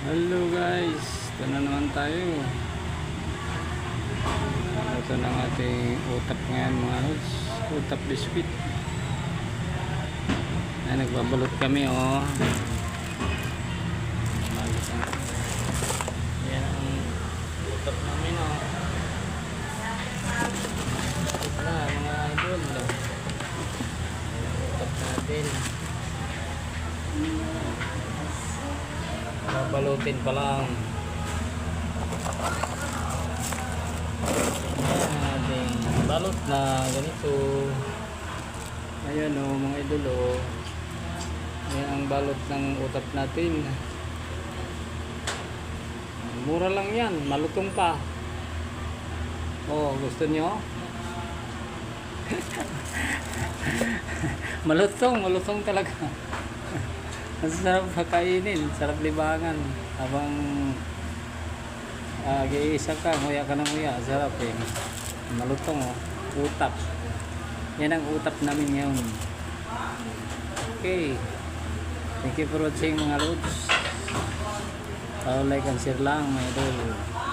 Hello guys, ito na naman tayo. Ito na ang ating utap ngayon mga lods. Utap biscuit. Ay, nagbabalot kami oh. Yan ang utap namin oh. Ito na mga idol. Utap natin. Babalutin pa lang. Ating balot na ganito. Ayan o mga idol o. Ayan ang balot ng utap natin. Mura lang yan, malutong pa. Oh, gusto nyo? malutong talaga. Ang sarap kakainin, sarap libangan. Habang giisa ka, nguya ka ng nguya, sarap eh. Malutong oh, utap. Yan ang utap namin ngayon. Okay. Thank you for watching mga lods. Like and share lang mga idol.